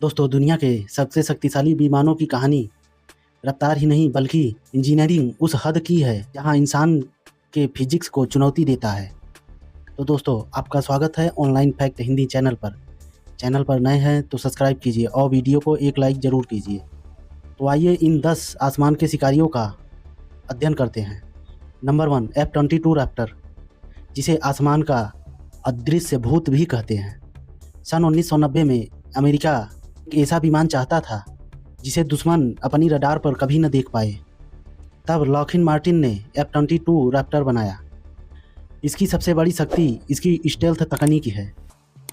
दोस्तों, दुनिया के सबसे शक्तिशाली विमानों की कहानी रफ्तार ही नहीं बल्कि इंजीनियरिंग उस हद की है जहां इंसान के फिजिक्स को चुनौती देता है। तो दोस्तों, आपका स्वागत है ऑनलाइन फैक्ट हिंदी चैनल पर। चैनल पर नए हैं तो सब्सक्राइब कीजिए और वीडियो को एक लाइक ज़रूर कीजिए। तो आइए इन 10 आसमान के शिकारियों का अध्ययन करते हैं। नंबर 1, F-22 रैप्टर, जिसे आसमान का अदृश्य भूत भी कहते हैं। सन 1990 में अमेरिका एक ऐसा विमान चाहता था जिसे दुश्मन अपनी रडार पर कभी न देख पाए। तब लॉकहीड मार्टिन ने F-22 रैप्टर बनाया। इसकी सबसे बड़ी शक्ति इसकी स्टेल्थ तकनीक है।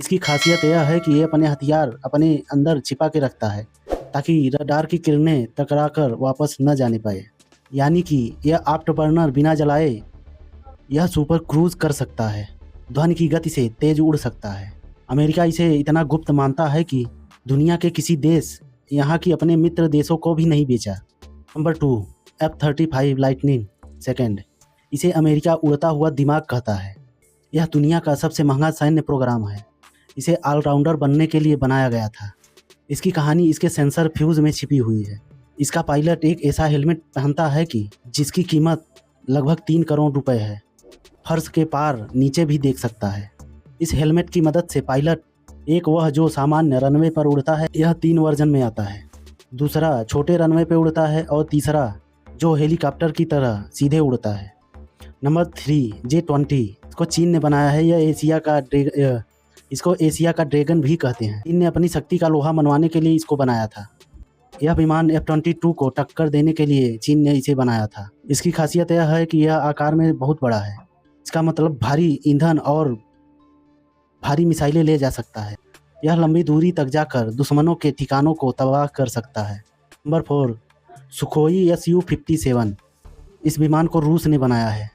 इसकी खासियत यह है कि ये अपने हथियार अपने अंदर छिपा के रखता है ताकि रडार की किरणें टकरा कर वापस न जाने पाए। यानी कि यह आफ्टरबर्नर बिना जलाए यह सुपर क्रूज कर सकता है, ध्वनि की गति से तेज उड़ सकता है। अमेरिका इसे इतना गुप्त मानता है कि दुनिया के किसी देश यहाँ की अपने मित्र देशों को भी नहीं बेचा। नंबर 2, F-35 लाइटनिंग सेकेंड, इसे अमेरिका उड़ता हुआ दिमाग कहता है। यह दुनिया का सबसे महंगा सैन्य प्रोग्राम है। इसे ऑलराउंडर बनने के लिए बनाया गया था। इसकी कहानी इसके सेंसर फ्यूज में छिपी हुई है। इसका पायलट एक ऐसा हेलमेट पहनता है कि जिसकी कीमत लगभग 3 करोड़ रुपए है। फर्श के पार नीचे भी देख सकता है। इस हेलमेट की मदद से पायलट एक वह जो सामान्य रनवे पर उड़ता है, यह 3 वर्जन में आता है। दूसरा छोटे रनवे पर उड़ता है और तीसरा जो हेलीकॉप्टर की तरह सीधे उड़ता है। नंबर 3, J-20, इसको चीन ने बनाया है। इसको एशिया का ड्रैगन भी कहते हैं। चीन ने अपनी शक्ति का लोहा मनवाने के लिए इसको बनाया था। यह विमान F-22 को टक्कर देने के लिए चीन ने इसे बनाया था। इसकी खासियत यह है कि यह आकार में बहुत बड़ा है। इसका मतलब भारी ईंधन और भारी मिसाइलें ले जा सकता है। यह लंबी दूरी तक जाकर दुश्मनों के ठिकानों को तबाह कर सकता है। नंबर 4, सुखोई Su-57, इस विमान को रूस ने बनाया है।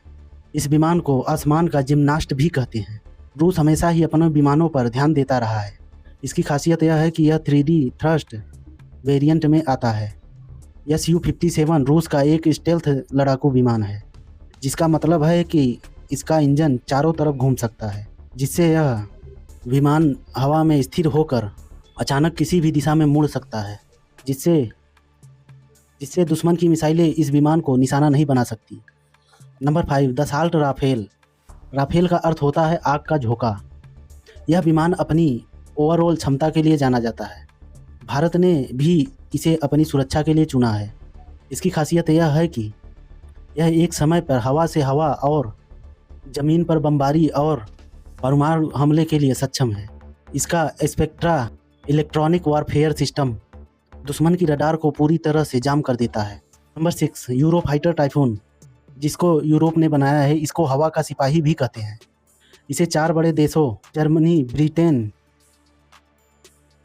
इस विमान को आसमान का जिम्नास्ट भी कहते हैं। रूस हमेशा ही अपने विमानों पर ध्यान देता रहा है। इसकी खासियत यह है कि यह 3D थ्रस्ट वेरिएंट में आता है। यह Su-57 रूस का एक स्टेल्थ लड़ाकू विमान है, जिसका मतलब है कि इसका इंजन चारों तरफ घूम सकता है, जिससे यह विमान हवा में स्थिर होकर अचानक किसी भी दिशा में मुड़ सकता है, जिससे दुश्मन की मिसाइलें इस विमान को निशाना नहीं बना सकती। Number 5, Dassault Rafale. राफेल का अर्थ होता है आग का झोंका। यह विमान अपनी ओवरऑल क्षमता के लिए जाना जाता है। भारत ने भी इसे अपनी सुरक्षा के लिए चुना है। इसकी खासियत यह है कि यह एक समय पर हवा से हवा और ज़मीन पर बमबारी और परमाणु हमले के लिए सक्षम है। इसका स्पेक्ट्रा इलेक्ट्रॉनिक वारफेयर सिस्टम दुश्मन की रडार को पूरी तरह से जाम कर देता है। नंबर 6, यूरोफाइटर टाइफून, जिसको यूरोप ने बनाया है। इसको हवा का सिपाही भी कहते हैं। इसे 4 बड़े देशों जर्मनी, ब्रिटेन,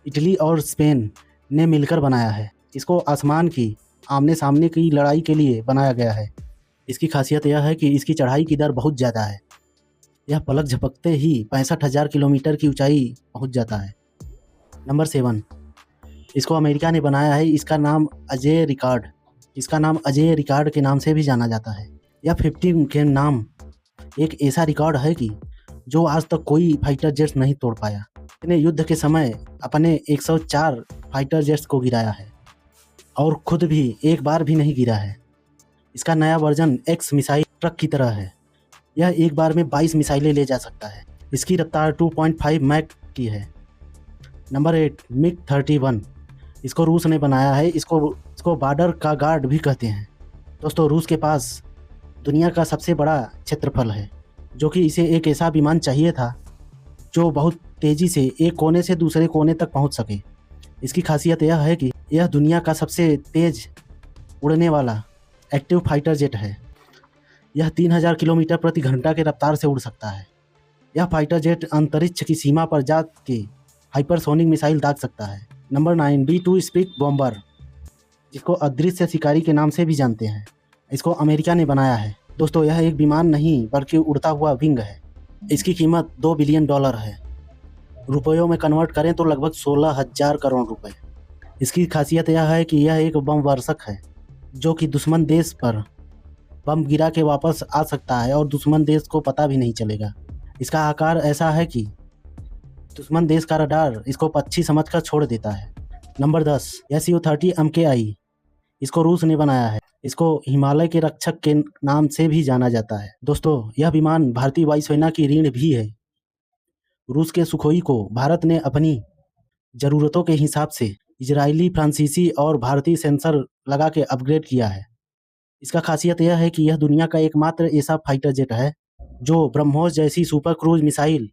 इटली और स्पेन ने मिलकर बनाया है। इसको आसमान की आमने सामने की लड़ाई के लिए बनाया गया है। इसकी खासियत यह है कि इसकी चढ़ाई की दर बहुत ज़्यादा है। यह पलक झपकते ही 65,000 किलोमीटर की ऊंचाई पहुंच जाता है। नंबर 7, इसको अमेरिका ने बनाया है। इसका नाम अजय रिकॉर्ड के नाम से भी जाना जाता है। यह 15 के नाम एक ऐसा रिकॉर्ड है कि जो आज तक कोई फाइटर जेट्स नहीं तोड़ पाया। इसने युद्ध के समय अपने 104 फाइटर जेट्स को गिराया है और खुद भी एक बार भी नहीं गिरा है। इसका नया वर्जन X मिसाइल ट्रक की तरह है। यह एक बार में 22 मिसाइलें ले जा सकता है। इसकी रफ्तार 2.5 मैक की है। नंबर 8, MiG-31, इसको रूस ने बनाया है। इसको बॉर्डर का गार्ड भी कहते हैं। दोस्तों, रूस के पास दुनिया का सबसे बड़ा क्षेत्रफल है, जो कि इसे एक ऐसा विमान चाहिए था जो बहुत तेज़ी से एक कोने से दूसरे कोने तक पहुंच सके। इसकी खासियत यह है कि यह दुनिया का सबसे तेज़ उड़ने वाला एक्टिव फाइटर जेट है। यह 3000 किलोमीटर प्रति घंटा के रफ्तार से उड़ सकता है। यह फाइटर जेट अंतरिक्ष की सीमा पर जा के हाइपरसोनिक मिसाइल दाग सकता है। नंबर 9, B-2 स्पीड बॉम्बर, जिसको अदृश्य शिकारी के नाम से भी जानते हैं। इसको अमेरिका ने बनाया है। दोस्तों, यह एक विमान नहीं बल्कि उड़ता हुआ विंग है। इसकी कीमत $2 बिलियन है। रुपयों में कन्वर्ट करें तो लगभग 16,000 करोड़ रुपए। इसकी खासियत यह है कि यह एक बम वर्षक है, जो कि दुश्मन देश पर बम गिरा के वापस आ सकता है और दुश्मन देश को पता भी नहीं चलेगा। इसका आकार ऐसा है कि दुश्मन देश का रडार इसको पक्षी समझकर छोड़ देता है। Number 10 Su-30 MKI। इसको रूस ने बनाया है। इसको हिमालय के रक्षक के नाम से भी जाना जाता है। दोस्तों, यह विमान भारतीय वायुसेना की रीढ़ भी है। रूस के सुखोई को भारत ने अपनी ज़रूरतों के हिसाब से इजरायली, फ्रांसीसी और भारतीय सेंसर लगा के अपग्रेड किया है। इसका खासियत यह है कि यह दुनिया का एकमात्र ऐसा फाइटर जेट है जो ब्रह्मोस जैसी सुपर क्रूज मिसाइल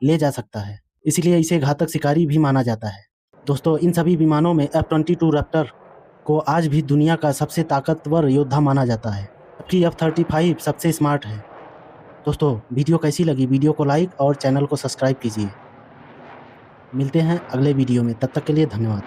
ले जा सकता है। इसलिए इसे घातक शिकारी भी माना जाता है। दोस्तों, इन सभी विमानों में F-22 रैप्टर को आज भी दुनिया का सबसे ताकतवर योद्धा माना जाता है, जबकि F-35 सबसे स्मार्ट है। दोस्तों, वीडियो कैसी लगी? वीडियो को लाइक और चैनल को सब्सक्राइब कीजिए। मिलते हैं अगले वीडियो में, तब तक के लिए धन्यवाद।